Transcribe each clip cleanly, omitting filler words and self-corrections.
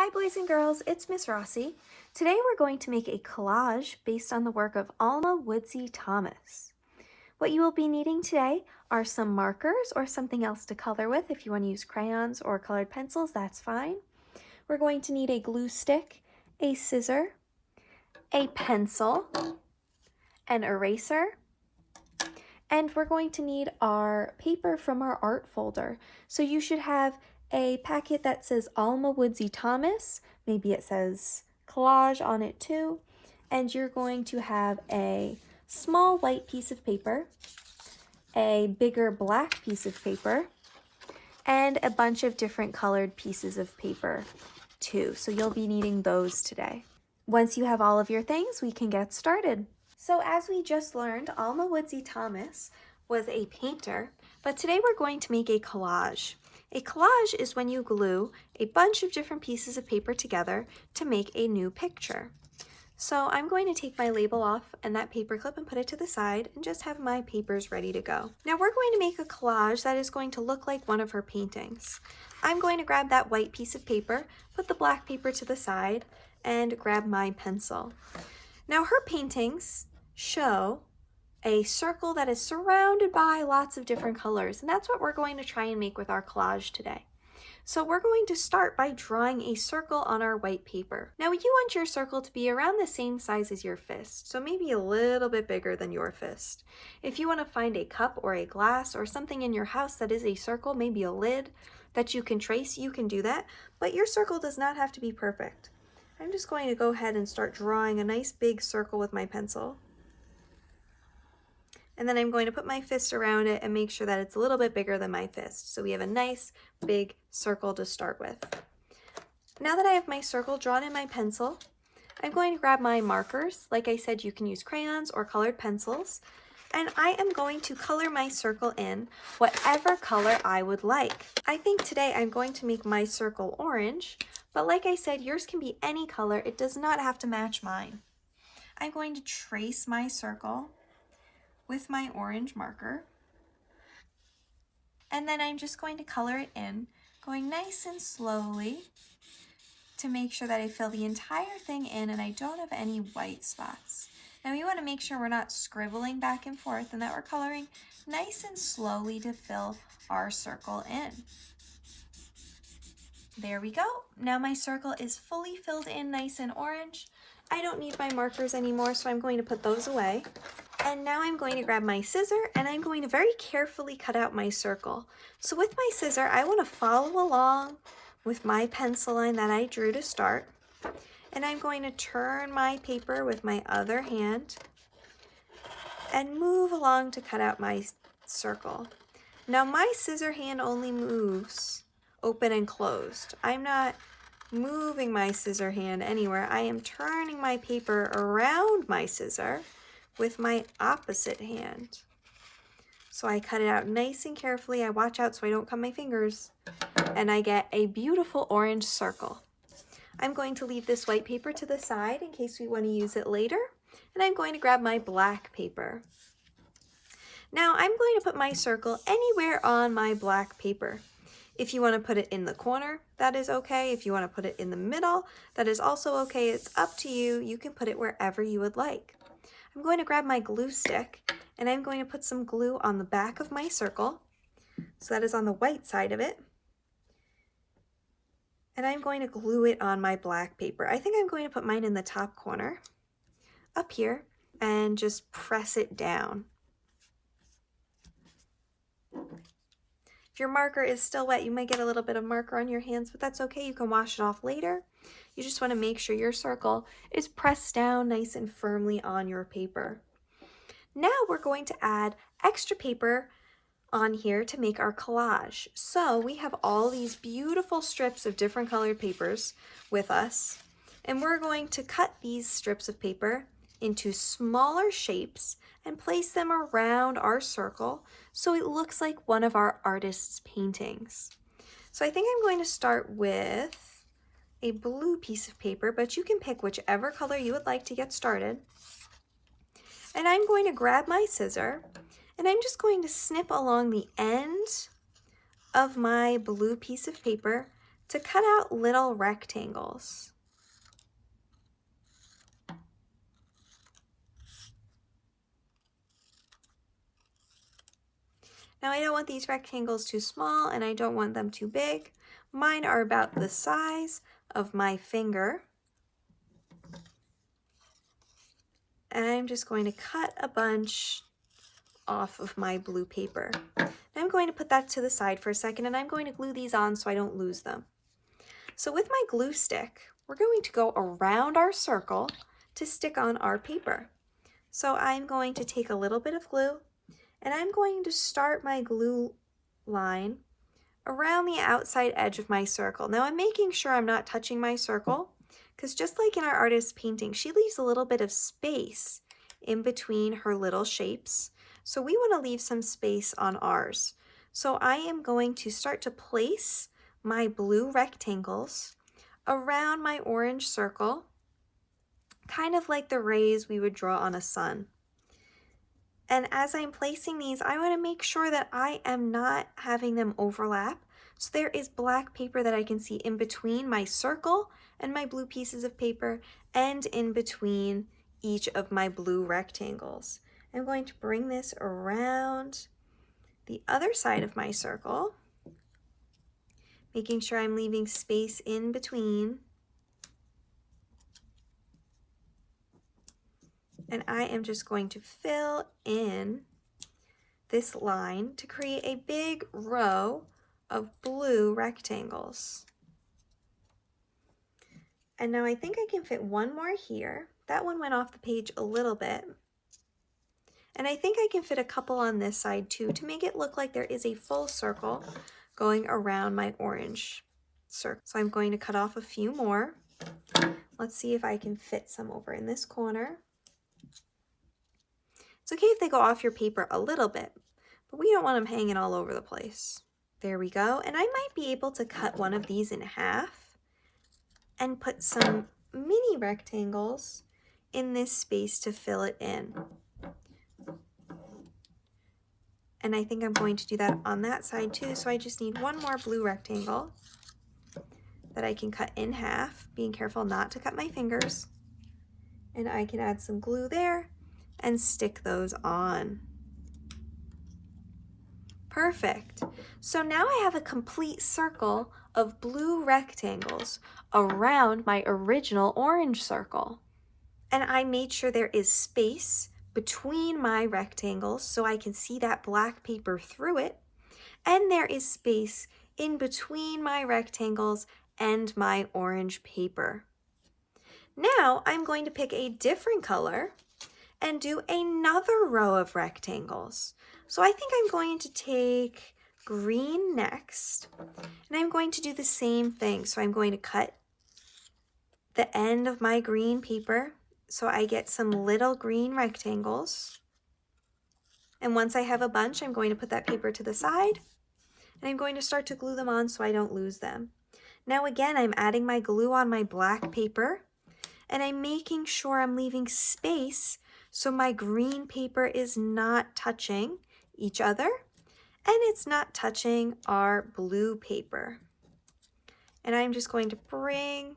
Hi boys and girls, it's Miss Rossi. Today we're going to make a collage based on the work of Alma Woodsey Thomas. What you will be needing today are some markers or something else to color with. If you want to use crayons or colored pencils, that's fine. We're going to need a glue stick, a scissor, a pencil, an eraser, and we're going to need our paper from our art folder. So you should have a packet that says Alma Woodsey Thomas, maybe it says Collage on it too, and you're going to have a small white piece of paper, a bigger black piece of paper, and a bunch of different colored pieces of paper too. So you'll be needing those today. Once you have all of your things, we can get started. So as we just learned, Alma Woodsey Thomas was a painter, but today we're going to make a collage. A collage is when you glue a bunch of different pieces of paper together to make a new picture. So I'm going to take my label off and that paper clip and put it to the side and just have my papers ready to go. Now we're going to make a collage that is going to look like one of her paintings. I'm going to grab that white piece of paper, put the black paper to the side, and grab my pencil. Now her paintings show a circle that is surrounded by lots of different colors, and that's what we're going to try and make with our collage today. So we're going to start by drawing a circle on our white paper. Now you want your circle to be around the same size as your fist, so maybe a little bit bigger than your fist. If you want to find a cup or a glass or something in your house that is a circle, maybe a lid that you can trace, you can do that, but your circle does not have to be perfect. I'm just going to go ahead and start drawing a nice big circle with my pencil. And then I'm going to put my fist around it and make sure that it's a little bit bigger than my fist. So we have a nice big circle to start with. Now that I have my circle drawn in my pencil, I'm going to grab my markers. Like I said, you can use crayons or colored pencils. And I am going to color my circle in whatever color I would like. I think today I'm going to make my circle orange, but like I said, yours can be any color. It does not have to match mine. I'm going to trace my circle with my orange marker, and then I'm just going to color it in, going nice and slowly to make sure that I fill the entire thing in and I don't have any white spots. Now we want to make sure we're not scribbling back and forth and that we're coloring nice and slowly to fill our circle in. There we go. Now my circle is fully filled in nice and orange. I don't need my markers anymore, so I'm going to put those away. And now I'm going to grab my scissor and I'm going to very carefully cut out my circle. So with my scissor, I want to follow along with my pencil line that I drew to start. And I'm going to turn my paper with my other hand and move along to cut out my circle. Now my scissor hand only moves open and closed. I'm not moving my scissor hand anywhere. I am turning my paper around my scissor with my opposite hand. So I cut it out nice and carefully. I watch out so I don't cut my fingers. And I get a beautiful orange circle. I'm going to leave this white paper to the side in case we want to use it later. And I'm going to grab my black paper. Now I'm going to put my circle anywhere on my black paper. If you want to put it in the corner, that is okay. If you want to put it in the middle, that is also okay. It's up to you. You can put it wherever you would like. I'm going to grab my glue stick and I'm going to put some glue on the back of my circle. So that is on the white side of it. And I'm going to glue it on my black paper. I think I'm going to put mine in the top corner up here and just press it down. If your marker is still wet, you might get a little bit of marker on your hands, but that's okay. You can wash it off later. You just want to make sure your circle is pressed down nice and firmly on your paper. Now we're going to add extra paper on here to make our collage. So we have all these beautiful strips of different colored papers with us, and we're going to cut these strips of paper into smaller shapes and place them around our circle so it looks like one of our artist's paintings. So I think I'm going to start with a blue piece of paper, but you can pick whichever color you would like to get started. And I'm going to grab my scissor and I'm just going to snip along the end of my blue piece of paper to cut out little rectangles. Now I don't want these rectangles too small and I don't want them too big. Mine are about the size of my finger. And I'm just going to cut a bunch off of my blue paper. I'm going to put that to the side for a second and I'm going to glue these on so I don't lose them. So with my glue stick, we're going to go around our circle to stick on our paper. So I'm going to take a little bit of glue and I'm going to start my glue line around the outside edge of my circle. Now I'm making sure I'm not touching my circle because just like in our artist's painting, she leaves a little bit of space in between her little shapes. So we want to leave some space on ours. So I am going to start to place my blue rectangles around my orange circle, kind of like the rays we would draw on a sun. And as I'm placing these, I want to make sure that I am not having them overlap. So there is black paper that I can see in between my circle and my blue pieces of paper and in between each of my blue rectangles. I'm going to bring this around the other side of my circle, making sure I'm leaving space in between. And I am just going to fill in this line to create a big row of blue rectangles. And now I think I can fit one more here. That one went off the page a little bit. And I think I can fit a couple on this side too to make it look like there is a full circle going around my orange circle. So I'm going to cut off a few more. Let's see if I can fit some over in this corner. It's okay if they go off your paper a little bit, but we don't want them hanging all over the place. There we go. And I might be able to cut one of these in half and put some mini rectangles in this space to fill it in. And I think I'm going to do that on that side too. So I just need one more blue rectangle that I can cut in half, being careful not to cut my fingers. And I can add some glue there and stick those on. Perfect. So now I have a complete circle of blue rectangles around my original orange circle. And I made sure there is space between my rectangles so I can see that black paper through it. And there is space in between my rectangles and my orange paper. Now I'm going to pick a different color and do another row of rectangles. So I think I'm going to take green next, and I'm going to do the same thing. So I'm going to cut the end of my green paper so I get some little green rectangles. And once I have a bunch, I'm going to put that paper to the side, and I'm going to start to glue them on so I don't lose them. Now again, I'm adding my glue on my black paper, and I'm making sure I'm leaving space so my green paper is not touching each other and it's not touching our blue paper. And I'm just going to bring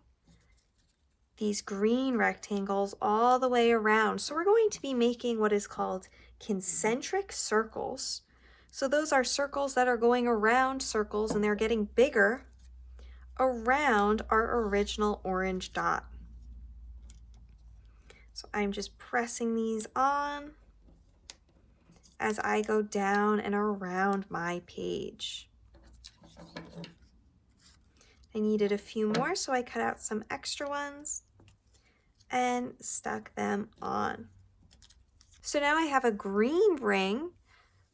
these green rectangles all the way around. So we're going to be making what is called concentric circles. So those are circles that are going around circles and they're getting bigger around our original orange dot. So I'm just pressing these on as I go down and around my page. I needed a few more, so I cut out some extra ones and stuck them on. So now I have a green ring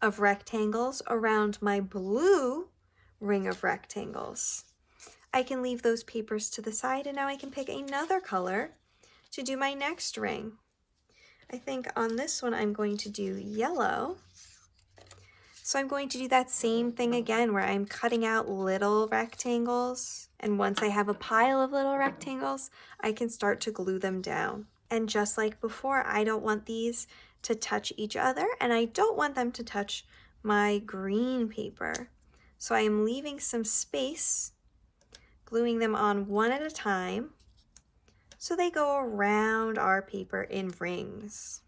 of rectangles around my blue ring of rectangles. I can leave those papers to the side, and now I can pick another color to do my next ring. I think on this one I'm going to do yellow. So I'm going to do that same thing again where I'm cutting out little rectangles, and once I have a pile of little rectangles, I can start to glue them down. And just like before, I don't want these to touch each other, and I don't want them to touch my green paper. So I am leaving some space, gluing them on one at a time so they go around our paper in rings.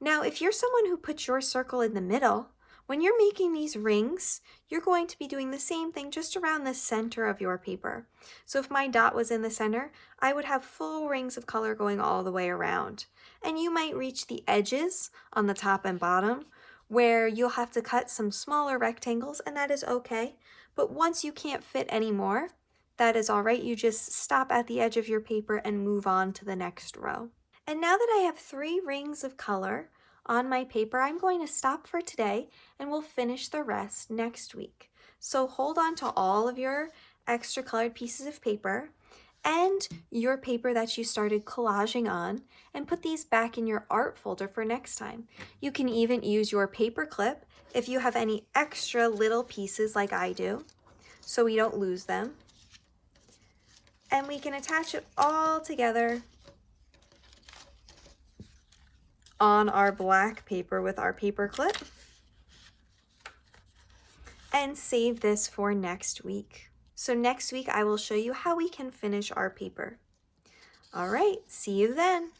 Now, if you're someone who puts your circle in the middle, when you're making these rings, you're going to be doing the same thing just around the center of your paper. So if my dot was in the center, I would have full rings of color going all the way around. And you might reach the edges on the top and bottom where you'll have to cut some smaller rectangles, and that is okay. But once you can't fit anymore, that is all right. You just stop at the edge of your paper and move on to the next row. And now that I have 3 rings of color on my paper, I'm going to stop for today and we'll finish the rest next week. So hold on to all of your extra colored pieces of paper and your paper that you started collaging on and put these back in your art folder for next time. You can even use your paper clip if you have any extra little pieces like I do, so we don't lose them. And we can attach it all together on our black paper with our paper clip and save this for next week. So next week I will show you how we can finish our paper. All right, see you then.